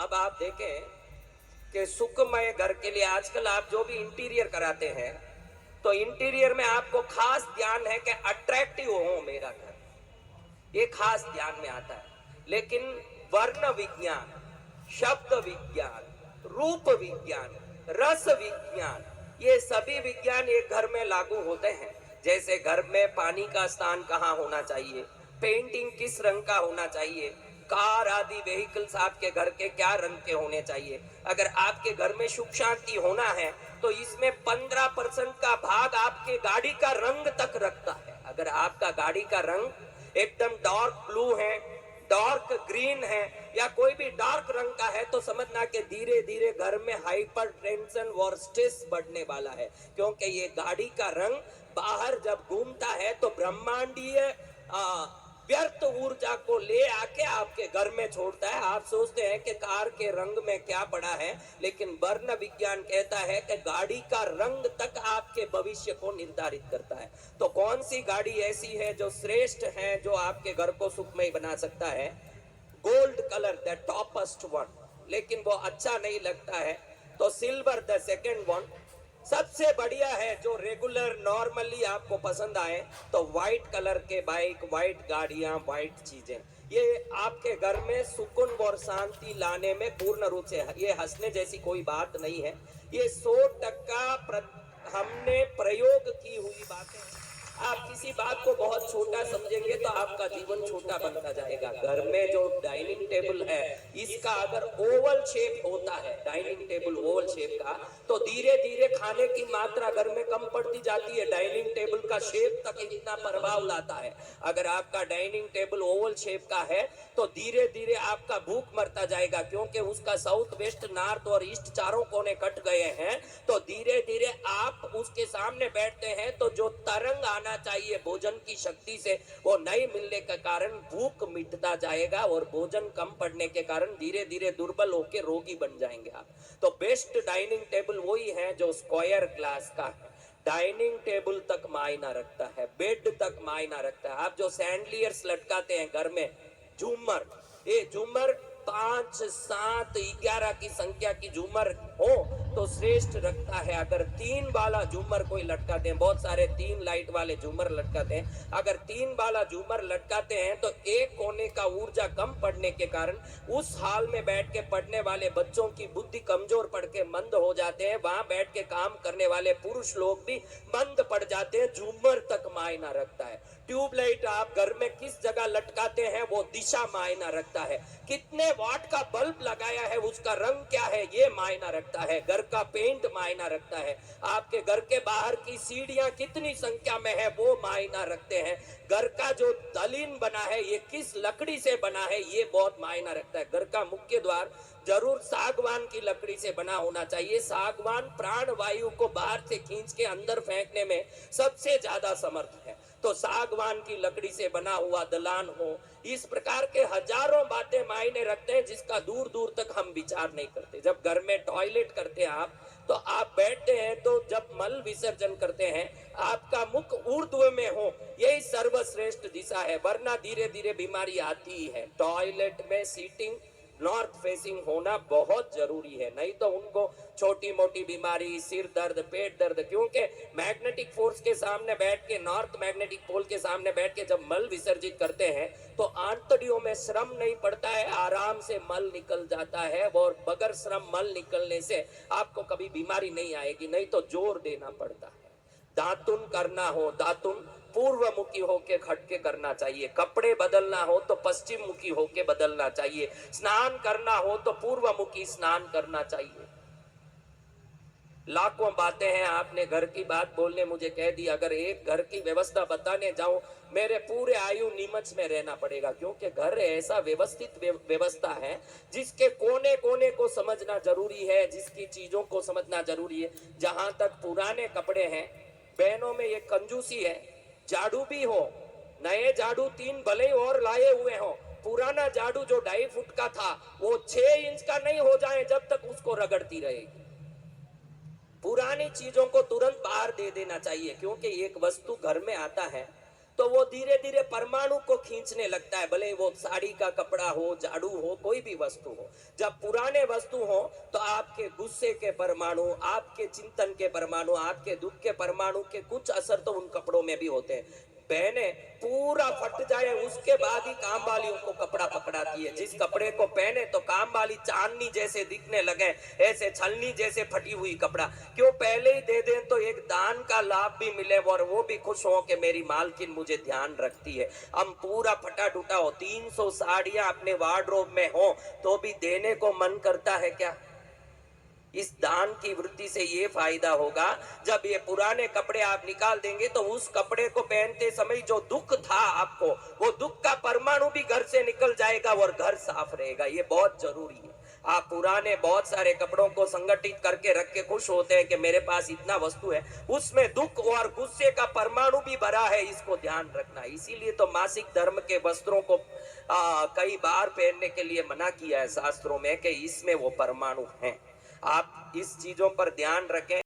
अब आप देखें कि सुखमय घर के लिए आजकल आप जो भी इंटीरियर कराते हैं तो इंटीरियर में आपको खास ध्यान है कि अट्रैक्टिव हो मेरा घर, ये खास ध्यान में आता है। लेकिन वर्ण विज्ञान, शब्द विज्ञान, रूप विज्ञान, रस विज्ञान, ये सभी विज्ञान एक घर में लागू होते हैं। जैसे घर में पानी का स्थान कहाँ होना चाहिए, पेंटिंग किस रंग का होना चाहिए, कार आदि व्हीकल्स आपके घर के क्या रंग के होने चाहिए। अगर आपके घर में सुख शांति होना है तो इसमें 15% का भाग आपके गाड़ी का रंग तक रखता है। अगर आपका गाड़ी का रंग एकदम डार्क ब्लू है, डार्क ग्रीन है या कोई भी डार्क रंग का है तो समझना कि धीरे धीरे घर में हाइपर टेंशन और स्ट्रेस बढ़ने वाला है, क्योंकि ये गाड़ी का रंग बाहर जब घूमता है तो ब्रह्मांडीय व्यर्थ ऊर्जा को ले आके आपके घर में छोड़ता है। आप सोचते हैं कि कार के रंग में क्या पड़ा है, लेकिन वर्ण विज्ञान कहता है कि गाड़ी का रंग तक आपके भविष्य को निर्धारित करता है। तो कौन सी गाड़ी ऐसी है जो श्रेष्ठ है, जो आपके घर को सुखमय बना सकता है? Gold colour the toppest one, लेकिन वो अच्छा नहीं लगता है तो सिल्वर द सेकेंड वन सबसे बढ़िया है। जो रेगुलर नॉर्मली आपको पसंद आए तो व्हाइट कलर के बाइक, व्हाइट गाड़ियां, व्हाइट चीजें, ये आपके घर में सुकून और शांति लाने में पूर्ण रूप से, ये हंसने जैसी कोई बात नहीं है, ये 100% हमने प्रयोग की हुई बातें। आप किसी बात को बहुत छोटा समझेंगे तो आपका जीवन छोटा बनता जाएगा। घर में जो डाइनिंग टेबल है इसका अगर ओवल शेप होता है, डाइनिंग टेबल ओवल शेप का, तो धीरे धीरे खाने की मात्रा घर में कम पड़ती जाती है। डाइनिंग टेबल का शेप तक इतना प्रभाव लाता है। अगर आपका डाइनिंग टेबल ओवल शेप का है तो धीरे धीरे आपका भूख मरता जाएगा, क्योंकि उसका साउथ वेस्ट नॉर्थ और ईस्ट चारों कोने कट गए हैं। तो धीरे धीरे आप उसके सामने बैठते हैं तो जो तरंग आना चाहिए भोजन की शक्ति से वो नहीं मिलने के कारण भूख मिटता जाएगा और भोजन कम पड़ने के कारण धीरे धीरे दुर्बल होकर रोगी बन जाएंगे आप। तो बेस्ट डाइनिंग टेबल वही है जो स्क्वायर ग्लास का है। डाइनिंग टेबल तक मायना रखता है, बेड तक मायना रखता है। आप जो सैंडलियर्स लटकाते हैं घर में, झूमर, ये झूमर 5, 7, 11 की संख्या की झूमर हो तो श्रेष्ठ रखता है। अगर 3 वाला झूमर कोई लटकाते हैं, बहुत सारे 3 लाइट वाले झूमर लटकाते हैं, अगर 3 वाला झूमर लटकाते हैं तो एक कोने का ऊर्जा कम पड़ने के कारण उस हाल में बैठ के पढ़ने वाले बच्चों की बुद्धि कमजोर पड़ के मंद हो जाते हैं। वहां बैठ के काम करने वाले पुरुष लोग भी मंद पड़ जाते हैं। झूमर तक मायना रखता है। ट्यूबलाइट आप घर में किस जगह लटकाते हैं वो दिशा मायना रखता है। कितने वाट का बल्ब लगाया है, उसका रंग क्या है, ये मायना रखता है। घर का पेंट मायना रखता है। आपके घर के बाहर की सीढ़ियां कितनी संख्या में है वो मायना रखते हैं। घर का जो दलीन बना है ये किस लकड़ी से बना है ये बहुत मायना रखता है। घर का मुख्य द्वार जरूर सागवान की लकड़ी से बना होना चाहिए। सागवान प्राण वायु को बाहर से खींच के अंदर फेंकने में सबसे ज्यादा समर्थ है। तो सागवान की लकड़ी से बना हुआ दलान हो, इस प्रकार के हजारों बातें मायने रखते हैं जिसका दूर दूर तक हम विचार नहीं करते। जब घर में टॉयलेट करते हैं आप तो आप बैठते हैं तो जब मल विसर्जन करते हैं आपका मुख ऊर्ध्व में हो, यही सर्वश्रेष्ठ दिशा है, वरना धीरे धीरे बीमारी आती ही है। टॉयलेट में सीटिंग नॉर्थ फेसिंग होना बहुत जरूरी है, नहीं तो उनको छोटी मोटी बीमारी, सिर दर्द, पेट दर्द, क्योंकि मैग्नेटिक फोर्स के सामने बैठ के, नॉर्थ मैग्नेटिक पोल के सामने बैठ के जब मल विसर्जित करते हैं तो आंतड़ियों में श्रम नहीं पड़ता है, आराम से मल निकल जाता है। और बगैर श्रम मल निकलने से आपको कभी बीमारी नहीं आएगी, नहीं तो जोर देना पड़ता है। दातुन करना हो, दातुन पूर्व मुखी होके खटके करना चाहिए। कपड़े बदलना हो तो पश्चिम मुखी होके बदलना चाहिए। स्नान करना हो तो पूर्व मुखी स्नान करना चाहिए। लाखों बातें हैं, आपने घर की बात बोलने मुझे कह दी। अगर एक घर की व्यवस्था बताने जाऊं मेरे पूरे आयु नीमच में रहना पड़ेगा, क्योंकि घर ऐसा व्यवस्थित व्यवस्था है जिसके कोने कोने को समझना जरूरी है, जिसकी चीजों को समझना जरूरी है। जहां तक पुराने कपड़े हैं, बहनों में ये कंजूसी है, झाड़ू भी हो, नए झाड़ू 3 भले और लाए हुए हो, पुराना झाड़ू जो 2.5 फुट का था वो 6 इंच का नहीं हो जाए जब तक उसको रगड़ती रहेगी। पुरानी चीजों को तुरंत बाहर दे देना चाहिए, क्योंकि एक वस्तु घर में आता है तो वो धीरे धीरे परमाणु को खींचने लगता है, भले वो साड़ी का कपड़ा हो, झाड़ू हो, कोई भी वस्तु हो। जब पुराने वस्तु हो तो आपके गुस्से के परमाणु, आपके चिंतन के परमाणु, आपके दुख के परमाणु के कुछ असर तो उन कपड़ों में भी होते हैं। पहने पूरा फट जाए उसके बाद ही काम वालियों को कपड़ा पकड़ाती है। जिस कपड़े को पहने तो काम वाली चांदनी जैसे दिखने लगे, ऐसे छलनी जैसे फटी हुई कपड़ा, क्यों पहले ही दे दें तो एक दान का लाभ भी मिले और वो भी खुश हो कि मेरी मालकिन मुझे ध्यान रखती है। हम पूरा फटा टूटा हो, 300 साड़ियां अपने वार्डरोब में हो तो भी देने को मन करता है क्या? इस दान की वृत्ति से ये फायदा होगा, जब ये पुराने कपड़े आप निकाल देंगे तो उस कपड़े को पहनते समय जो दुख था आपको, वो दुख का परमाणु भी घर से निकल जाएगा और घर साफ रहेगा। ये बहुत जरूरी है। आप पुराने बहुत सारे कपड़ों को संगठित करके रख के खुश होते हैं कि मेरे पास इतना वस्तु है, उसमें दुख और गुस्से का परमाणु भी भरा है, इसको ध्यान रखना। इसीलिए तो मासिक धर्म के वस्त्रों को कई बार पहनने के लिए मना किया है शास्त्रों में कि इसमें वो परमाणु हैं। आप इस चीजों पर ध्यान रखें।